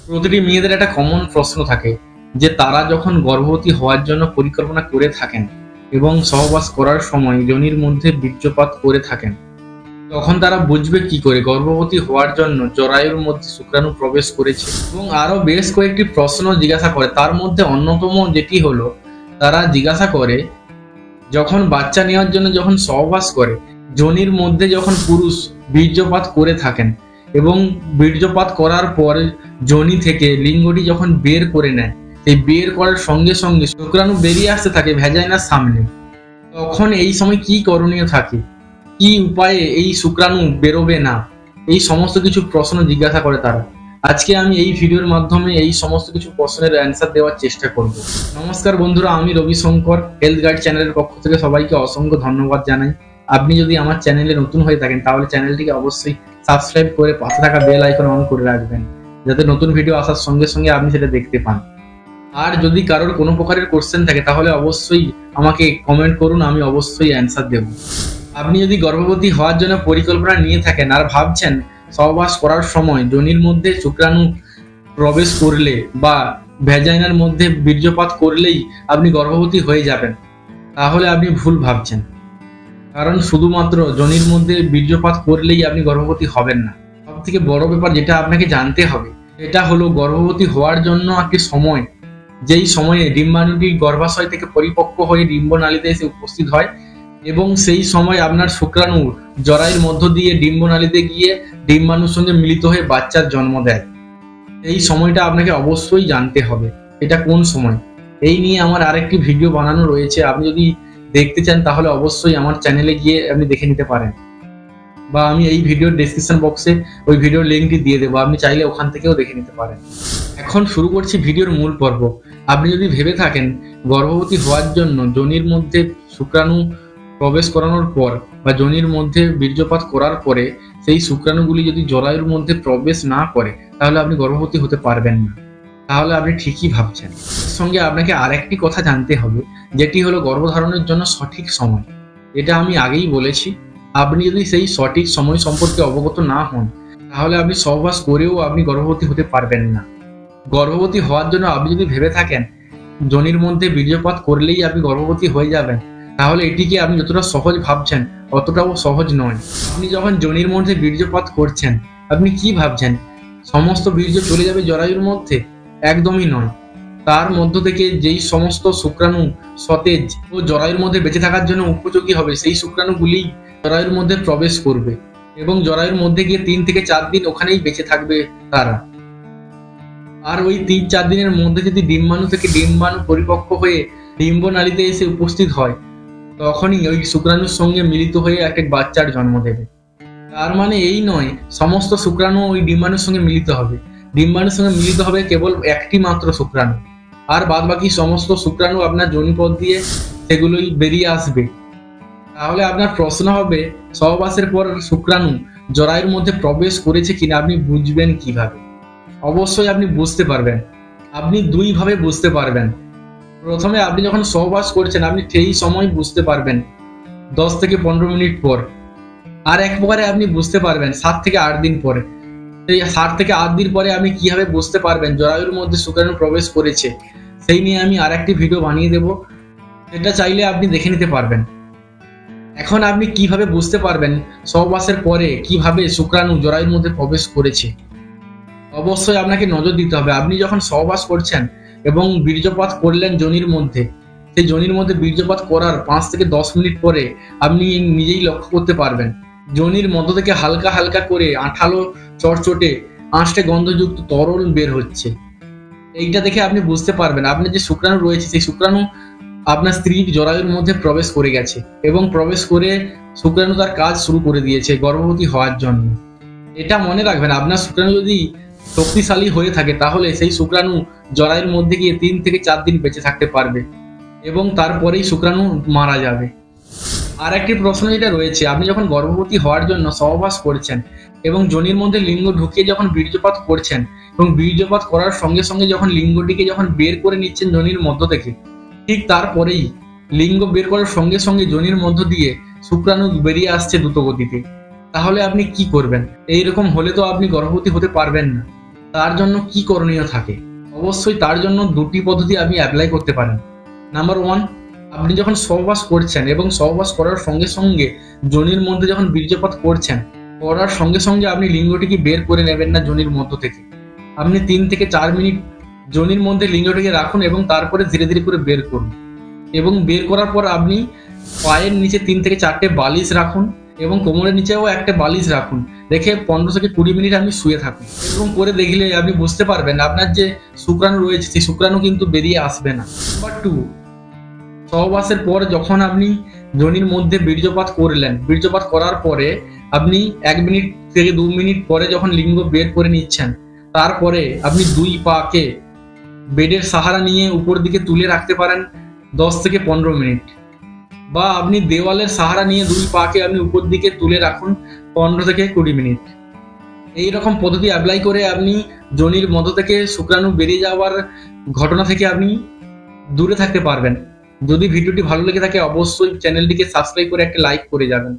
প্রতিটি মেয়েদের একটা কমন প্রশ্ন থাকে যে তারা যখন গর্ভবতী হওয়ার জন্য পরিকল্পনা করে থাকেন এবং সহবাস করার সময় যোনির মধ্যে বীর্যপাত করে থাকেন, তখন তারা বুঝবে কি করে গর্ভবতী হওয়ার জন্য জরায়ুর মধ্যে শুক্রাণু প্রবেশ করেছে। এবং আরো বেশ কয়েকটি প্রশ্ন জিজ্ঞাসা করে। তার মধ্যে অন্যতম যেটি হলো, তারা জিজ্ঞাসা করে যখন বাচ্চা নেওয়ার জন্য যখন সহবাস করে যোনির মধ্যে যখন পুরুষ বীর্যপাত করে থাকেন এবং বীর্যপাত করার পর যোনি থেকে লিঙ্গটি যখন বের করে নেয়, সেই বের করার সঙ্গে সঙ্গে শুক্রাণু বেরিয়ে আসতে থাকে ভ্যাজাইনার সামনে, তখন এই সময় কি করণীয় থাকে, কি উপায়ে এই শুক্রাণু বেরোবে না, এই সমস্ত কিছু প্রশ্ন জিজ্ঞাসা করে তারা। আজকে আমি এই ভিডিওর মাধ্যমে এই সমস্ত কিছু প্রশ্নের অ্যান্সার দেওয়ার চেষ্টা করব। নমস্কার বন্ধুরা, আমি রবিশঙ্কর হেলথ গাইড চ্যানেলের পক্ষ থেকে সবাইকে অসংখ্য ধন্যবাদ জানাই। আপনি যদি আমার চ্যানেলে নতুন হয়ে থাকেন তাহলে চ্যানেলটিকে অবশ্যই সাবস্ক্রাইব করে পাশে থাকা বেল আইকন অন করে রাখবেন, যাতে নতুন ভিডিও আসার সঙ্গে সঙ্গে আপনি সেটা দেখতে পান। আর যদি কারোর কোনো প্রকারের কোশ্চেন থাকে তাহলে অবশ্যই আমাকে কমেন্ট করুন, আমি অবশ্যই অ্যান্সার দেব। আপনি যদি গর্ভবতী হওয়ার জন্য পরিকল্পনা নিয়ে থাকেন আর ভাবছেন সহবাস করার সময় যোনির মধ্যে শুক্রাণু প্রবেশ করলে বা ভ্যাজাইনার মধ্যে বীর্যপাত করলেই আপনি গর্ভবতী হয়ে যাবেন, তাহলে আপনি ভুল ভাবছেন। কারণ শুধুমাত্র যোনির মধ্যে বীর্যপাত করলেই আপনি গর্ভবতী হবেন না। সব থেকে বড় ব্যাপার যেটা আপনাকে জানতে হবে, এটা হলো গর্ভবতী হওয়ার জন্য একটি সময়, যেই সময়ে ডিম্বাণুটি গর্ভাশয় থেকে পরিপক্ক হয়ে ডিম্বনালীতে এসে উপস্থিত হয় এবং সেই সময় আপনার শুক্রাণু জরায়ুর মধ্য দিয়ে ডিম্বনালীতে গিয়ে ডিম্বাণুর সঙ্গে মিলিত হয়ে বাচ্চার জন্ম দেয়। এই সময়টা আপনাকে অবশ্যই জানতে হবে এটা কোন সময়। এই নিয়ে আমার আরেকটি ভিডিও বানানো রয়েছে, আপনি যদি দেখতে চান তাহলে অবশ্যই আমার চ্যানেলে গিয়ে আপনি দেখে নিতে পারেন, বা আমি এই ভিডিওর ডেসক্রিপশন বক্সে ওই ভিডিওর লিঙ্কটি দিয়ে দেবো, আপনি চাইলে ওখান থেকেও দেখে নিতে পারেন। এখন শুরু করছি ভিডিওর মূল পর্ব। আপনি যদি ভেবে থাকেন গর্ভবতী হওয়ার জন্য যোনির মধ্যে শুক্রাণু প্রবেশ করানোর পর বা যোনির মধ্যে বীর্যপাত করার পরে সেই শুক্রাণুগুলি যদি জরায়ুর মধ্যে প্রবেশ না করে তাহলে আপনি গর্ভবতী হতে পারবেন না, তাহলে আপনি ঠিকই ভাবছেন। এর সঙ্গে আপনাকে আরেকটি কথা জানতে হবে, যেটি হলো গর্ভধারণের জন্য সঠিক সময়। এটা আমি আগেই বলেছি, আপনি যদি সেই সঠিক সময় সম্পর্কে অবগত না হন তাহলে আপনি সহবাস করেও আপনি গর্ভবতী হতে পারবেন না। গর্ভবতী হওয়ার জন্য আপনি যদি ভেবে থাকেন যোনির মধ্যে বীর্যপাত করলেই আপনি গর্ভবতী হয়ে যাবেন, তাহলে এটিকে আপনি যতটা সহজ ভাবছেন অতটাও সহজ নয়। আপনি যখন যোনির মধ্যে বীর্যপাত করছেন আপনি কি ভাবছেন সমস্ত বীর্য চলে যাবে জরায়ুর মধ্যে? একদমই নয়। তার মধ্য থেকে যেই সমস্ত শুক্রাণু সতেজ ও জরায়ুর মধ্যে বেঁচে থাকার জন্য উপযোগী হবে সেই শুক্রাণুগুলি জরায়ুর মধ্যে প্রবেশ করবে এবং জরায়ুর মধ্যে গিয়ে 3 থেকে 4 দিন ওখানেই বেঁচে থাকবে তারা। আর ওই 3-4 দিনের মধ্যে যদি ডিম্বাণু থেকে ডিম্বাণু পরিপক্ক হয়ে ডিম্বনালীতে এসে উপস্থিত হয়, তখনই ওই শুক্রাণুর সঙ্গে মিলিত হয়ে একটা বাচ্চার জন্ম দেবে। তার মানে এই নয় সমস্ত শুক্রাণু ওই ডিম্বাণুর সঙ্গে মিলিত হবে। ডিম্বাণুর সঙ্গে মিলিত হবে কেবল একটি মাত্র শুক্রাণু, আর বাদ বাকি সমস্ত শুক্রাণু আপনার যোনিপথ দিয়ে সেগুলোই বেরিয়ে আসবে। তাহলে আপনার প্রশ্ন হবে সহবাসের পর শুক্রাণু জরায়ুর মধ্যে প্রবেশ করেছে কিনা আপনি বুঝবেন কিভাবে? অবশ্যই আপনি বুঝতে পারবেন। আপনি দুইভাবে বুঝতে পারবেন। প্রথমে আপনি যখন সহবাস করছেন আপনি সেই সময় বুঝতে পারবেন 10 থেকে 15 মিনিট পর, আর এক প্রকারে আপনি বুঝতে পারবেন 7 থেকে 8 দিন পরে। সেই 7 থেকে 8 দিন পরে আপনি কিভাবে বুঝতে পারবেন জরায়ুর মধ্যে শুক্রাণু প্রবেশ করেছে, সেই নিয়ে আমি আরেকটি ভিডিও বানিয়ে দেব, সেটা চাইলে আপনি দেখে নিতে পারবেন। এখন আপনি কিভাবে বুঝতে পারবেন সহবাসের পরে কিভাবে শুক্রাণু জরায়ুর মধ্যে প্রবেশ করেছে? অবশ্যই আপনাকে নজর দিতে হবে। আপনি যখন সহবাস করছেন এবং বীর্যপাত করলেন যোনির মধ্যে, সেই যোনির মধ্যে বীর্যপাত করার 5 থেকে 10 মিনিট পরে আপনি নিজেই লক্ষ্য করতে পারবেন যোনির মধ্য থেকে হালকা হালকা করে আঠালো চটচটে আঁশটে গন্ধযুক্ত তরল বের হচ্ছে। এইটা দেখে আপনি বুঝতে পারবেন আপনার যে শুক্রাণু রয়েছে সেই শুক্রাণু আপনার স্ত্রীর জরায়ুর মধ্যে প্রবেশ করে গেছে এবং প্রবেশ করে শুক্রাণু তার কাজ শুরু করে দিয়েছে গর্ভবতী হওয়ার জন্য। এটা মনে রাখবেন, আপনার শুক্রাণু যদি শক্তিশালী হয়ে থাকে তাহলে সেই শুক্রাণু জরায়ুর মধ্যে গিয়ে 3 থেকে 4 দিন বেঁচে থাকতে পারবে এবং তারপরেই শুক্রাণু মারা যাবে। আর একটি প্রশ্ন যেটা রয়েছে, আপনি যখন গর্ভবতী হওয়ার জন্য সহবাস করছেন এবং যোনির মধ্যে লিঙ্গ ঢুকিয়ে যখন বীর্যপাত করছেন এবং বীর্যপাত করার সঙ্গে সঙ্গে যখন লিঙ্গটিকে যখন বের করে নিচ্ছেন যোনির মধ্য থেকে, ঠিক তারপরেই লিঙ্গ বের করার সঙ্গে সঙ্গে যোনির মধ্য দিয়ে শুক্রাণু বেরিয়ে আসছে দ্রুত গতিতে, তাহলে আপনি কি করবেন? এইরকম হলে তো আপনি গর্ভবতী হতে পারবেন না। তার জন্য কি করণীয় থাকে? অবশ্যই তার জন্য দুটি পদ্ধতি আপনি অ্যাপ্লাই করতে পারেন। নাম্বার 1, আপনি যখন সহবাস করছেন এবং সহবাস করার সঙ্গে সঙ্গে যোনির মধ্যে যখন বীর্যপাত করছেন, করার সঙ্গে সঙ্গে আপনি লিঙ্গটিকে বের করে নেবেন না যোনির মধ্য থেকে। আপনি 3 থেকে 4 মিনিট যোনির মধ্যে লিঙ্গটিকে রাখুন এবং তারপরে ধীরে ধীরে করে বের করুন। এবং বের করার পর আপনি পায়ের নিচে 3 থেকে 4টে বালিশ রাখুন এবং কোমরের নিচেও একটা বালিশ রাখুন। রেখে 15 থেকে 20 মিনিট আপনি শুয়ে থাকুন। এরকম করে দেখলে আপনি বুঝতে পারবেন আপনার যে শুক্রাণু রয়েছে সেই শুক্রাণু কিন্তু বেরিয়ে আসবে না। নাম্বার 2, সহবাসের পর যখন আপনি যোনির মধ্যে বীর্যপাত করলেন, বীর্যপাত করার পরে আপনি 1 মিনিট থেকে 2 মিনিট পরে যখন লিঙ্গ বের করে নিচ্ছেন, তারপরে আপনি 2 পাকে বেডের সাহারা নিয়ে উপর দিকে তুলে রাখতে পারেন 10 থেকে 15 মিনিট, বা আপনি দেওয়ালের সাহারা নিয়ে 2 পাকে আপনি উপর দিকে তুলে রাখুন 15 থেকে 20 মিনিট। এই রকম পদ্ধতি অ্যাপ্লাই করে আপনি যোনির মধ্য থেকে শুক্রাণু বেরিয়ে যাওয়ার ঘটনা থেকে আপনি দূরে থাকতে পারবেন। যদি ভিডিওটি ভালো লেগে থাকে অবশ্যই চ্যানেলটিকে সাবস্ক্রাইব করে একটা লাইক করে যাবেন।